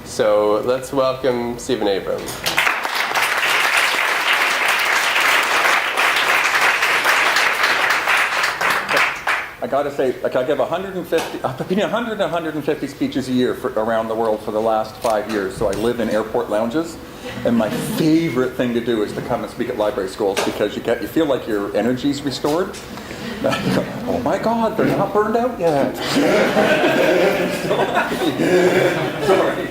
So let's welcome Stephen Abrams. I got to say, like, I give 150, between 100 and 150 speeches a year around the world for the last 5 years. So I live in airport lounges, and my favorite thing to do is to come and speak at library schools because you feel like your energy's restored. Oh my God, they're not burned out yet. Sorry.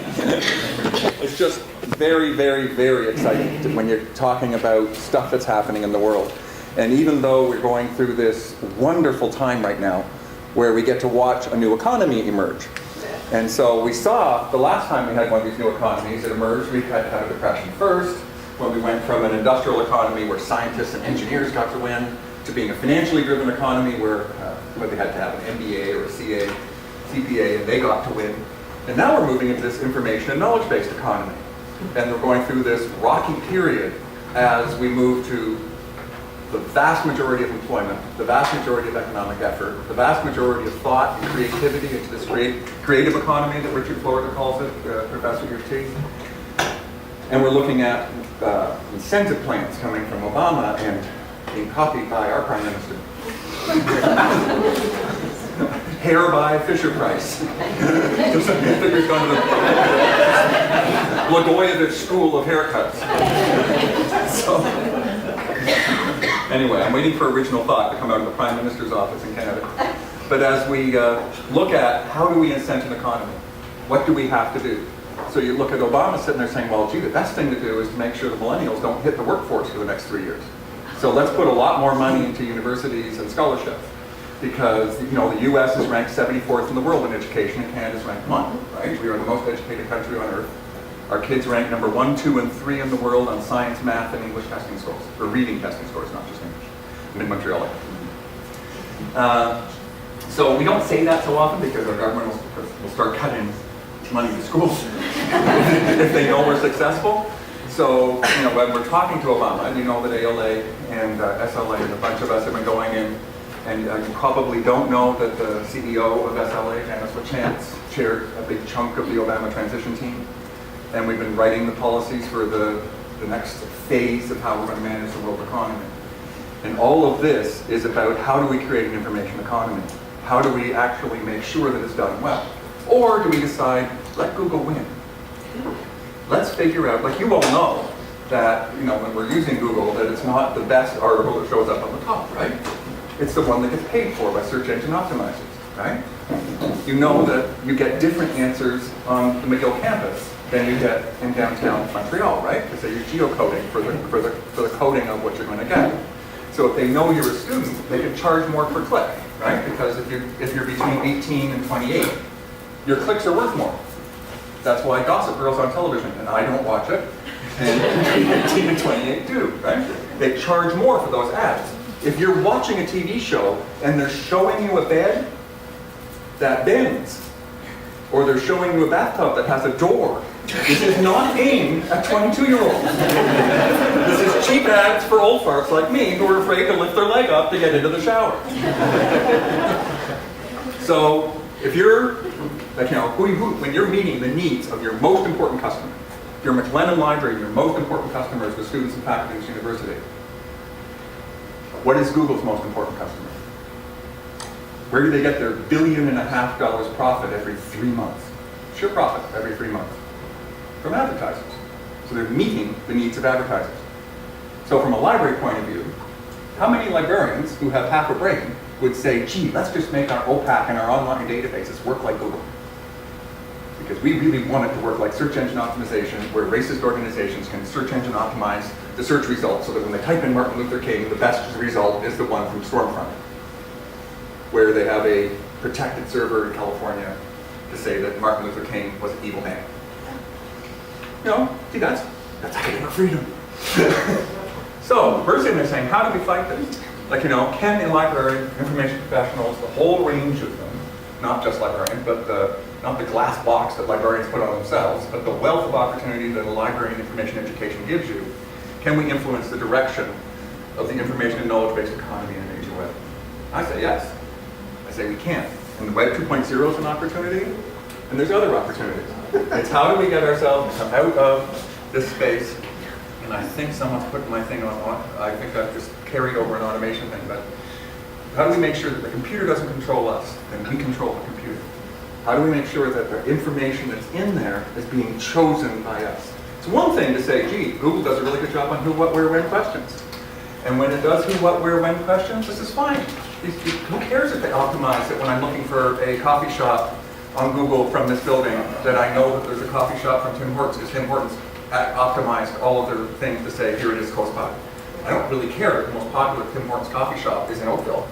It's just very, very, very exciting when you're talking about stuff that's happening in the world. And even though we're going through this wonderful time right now where we get to watch a new economy emerge. And so we saw the last time we had one of these new economies that emerged, we had a depression first, when we went from an industrial economy where scientists and engineers got to win, to being a financially driven economy where they had to have an MBA or a CPA, and they got to win. And now we're moving into this information and knowledge-based economy. And we're going through this rocky period as we move to the vast majority of employment, the vast majority of economic effort, the vast majority of thought and creativity into this creative economy that Richard Florida calls it, Professor U of T. And we're looking at incentive plans coming from Obama and being copied by our Prime Minister. Hair by Fisher Price. Just figures gone to the Blagojevich School of Haircuts. So, anyway, I'm waiting for original thought to come out of the Prime Minister's office in Canada. But as we look at how do we incent an economy, what do we have to do? So you look at Obama sitting there saying, well, gee, the best thing to do is to make sure the millennials don't hit the workforce for the next 3 years. So let's put a lot more money into universities and scholarship. Because the U.S. is ranked 74th in the world in education, and Canada is ranked 1, right? We are the most educated country on earth. Our kids rank number 1, 2, and 3 in the world on science, math, and English testing scores, or reading testing scores, not just English. I'm in Montreal. So we don't say that so often because our government will start cutting money to schools if they know we're successful. So when we're talking to Obama, and you know that ALA and SLA and a bunch of us have been going in. And you probably don't know that the CEO of SLA, Janice LaChance, chaired a big chunk of the Obama transition team. And we've been writing the policies for the next phase of how we're going to manage the world economy. And all of this is about how do we create an information economy? How do we actually make sure that it's done well? Or do we decide, let Google win? Let's figure out, like you all know, that when we're using Google, that it's not the best article that shows up on the top, right? It's the one that gets paid for by search engine optimizers, right? You know that you get different answers on the McGill campus than you get in downtown Montreal, right? Because they're geocoding for the coding of what you're going to get. So if they know you're a student, they can charge more per click, right? Because if you're between 18 and 28, your clicks are worth more. That's why Gossip Girl's on television, and I don't watch it, and 18 and 28 do, right? They charge more for those ads. If you're watching a TV show and they're showing you a bed that bends, or they're showing you a bathtub that has a door, this is not aimed at 22-year-olds. This is cheap ads for old farts like me who are afraid to lift their leg up to get into the shower. So if you're, when you're meeting the needs of your most important customer, your McLennan Library, your most important customer is the students and faculty at this university. What is Google's most important customer? Where do they get their $1.5 billion profit every 3 months? Sheer profit every 3 months. From advertisers. So they're meeting the needs of advertisers. So from a library point of view, how many librarians who have half a brain would say, gee, let's just make our OPAC and our online databases work like Google? Because we really want it to work like search engine optimization, where racist organizations can search engine optimize the search results so that when they type in Martin Luther King, the best result is the one from Stormfront, where they have a protected server in California to say that Martin Luther King was an evil man. See, that's academic freedom. So, first thing they're saying, how do we fight this? Can in library, information professionals, the whole range of them, not just librarians, but not the glass box that librarians put on themselves, but the wealth of opportunity that a library and information education gives you, can we influence the direction of the information and knowledge-based economy in an age of web? I say yes. I say we can. And the Web 2.0 is an opportunity. And there's other opportunities. It's how do we get ourselves out of this space. And I think someone's putting my thing on, I think I've just carried over an automation thing, but how do we make sure that the computer doesn't control us and we control the computer? How do we make sure that the information that's in there is being chosen by us? It's one thing to say, gee, Google does a really good job on who, what, where, when questions. And when it does who, what, where, when questions, this is fine. Who cares if they optimize it when I'm looking for a coffee shop on Google from this building that I know that there's a coffee shop from Tim Hortons because Tim Hortons optimized all of their things to say, here it is, close by. I don't really care if the most popular Tim Hortons coffee shop is in Oakville.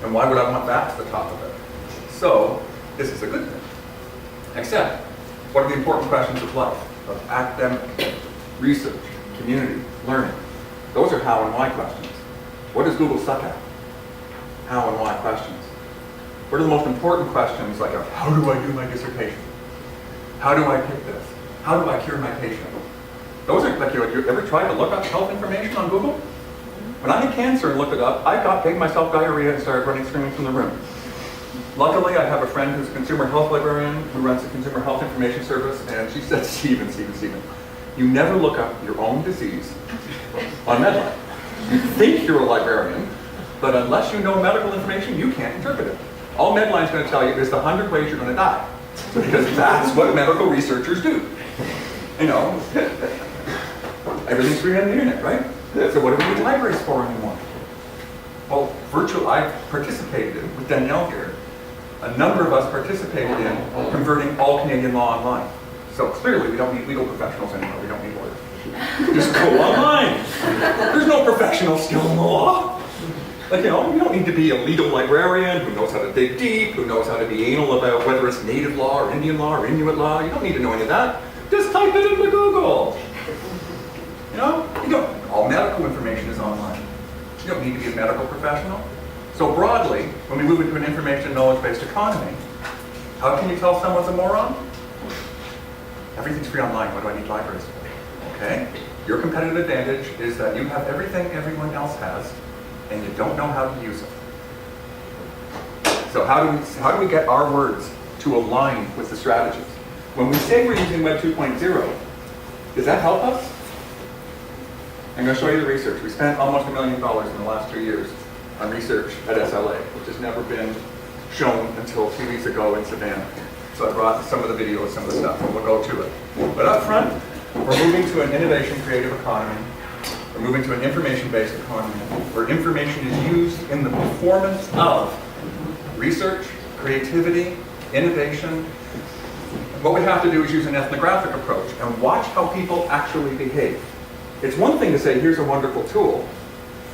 And why would I want that to the top of it? So, this is a good thing. Except, what are the important questions of life? Of academic, research, community, learning? Those are how and why questions. What does Google suck at? How and why questions. What are the most important questions, like how do I do my dissertation? How do I pick this? How do I cure my patient? Those are like, you ever tried to look up health information on Google? When I had cancer and looked it up, I gave myself diarrhea and started running screaming from the room. Luckily, I have a friend who's a consumer health librarian who runs a consumer health information service, and she said, Stephen, you never look up your own disease on Medline. You think you're a librarian, but unless you know medical information, you can't interpret it. All Medline's going to tell you is the 100 ways you're going to die, because that's what medical researchers do. You know, everything's free on the internet, right? So what do we need libraries for anymore? Well, I participated in, with Danielle here, a number of us participated in converting all Canadian law online. So clearly we don't need legal professionals anymore, we don't need lawyers. Just go online. There's no professional skill in the law. Like, you know, you don't need to be a legal librarian who knows how to dig deep, who knows how to be anal about whether it's native law or Indian law or Inuit law. You don't need to know any of that. Just type it into Google. You know, all medical information is online. You don't need to be a medical professional. So broadly, when we move into an information knowledge-based economy, how can you tell someone's a moron? Everything's free online, what do I need libraries for? Okay? Your competitive advantage is that you have everything everyone else has, and you don't know how to use it. So how do we get our words to align with the strategies? When we say we're using Web 2.0, does that help us? I'm going to show you the research. We spent almost $1 million in the last 2 years on research at SLA, which has never been shown until 2 weeks ago in Savannah. So I brought some of the videos, some of the stuff, and we'll go to it. But up front, we're moving to an innovation creative economy. We're moving to an information-based economy where information is used in the performance of research, creativity, innovation. What we have to do is use an ethnographic approach and watch how people actually behave. It's one thing to say, here's a wonderful tool,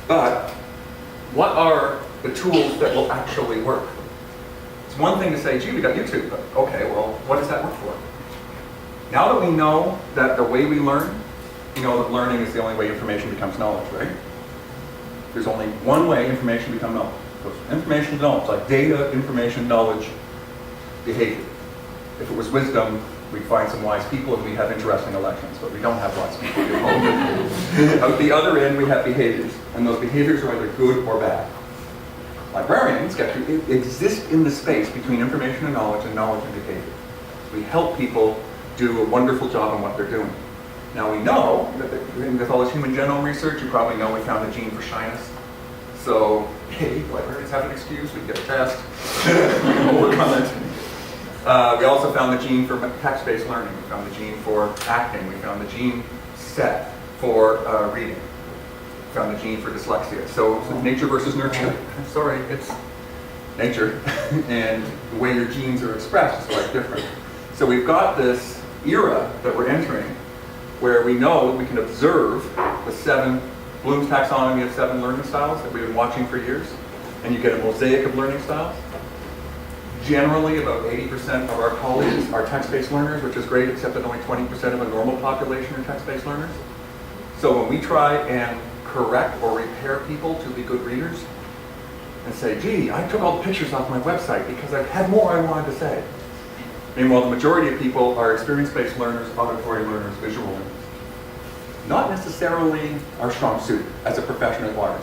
but what are the tools that will actually work? It's one thing to say, gee, we got YouTube, but okay, well, what does that work for? Now that we know that the way we learn, you know that learning is the only way information becomes knowledge, right? There's only one way information becomes knowledge. So information is knowledge, like data, information, knowledge, behavior. If it was wisdom, we'd find some wise people and we'd have interesting elections, but we don't have wise people. At the other end, we have behaviors, and those behaviors are either good or bad. Librarians get to exist in the space between information and knowledge and behavior. We help people do a wonderful job on what they're doing. Now we know that with all this human genome research, you probably know we found a gene for shyness. So, hey, librarians have an excuse, we can get a test, overcome it. We also found the gene for text-based learning. We found the gene for acting. We found the gene set for reading. We found the gene for dyslexia. So it's nature versus nurture. Sorry, it's nature. And the way your genes are expressed is quite different. So we've got this era that we're entering where we know that we can observe the Bloom's taxonomy of 7 learning styles that we've been watching for years. And you get a mosaic of learning styles. Generally, about 80% of our colleagues are text-based learners, which is great, except that only 20% of a normal population are text-based learners. So when we try and correct or repair people to be good readers, and say, gee, I took all the pictures off my website because I had more I wanted to say. Meanwhile, the majority of people are experience-based learners, auditory learners, visual learners. Not necessarily our strong suit as a profession at large.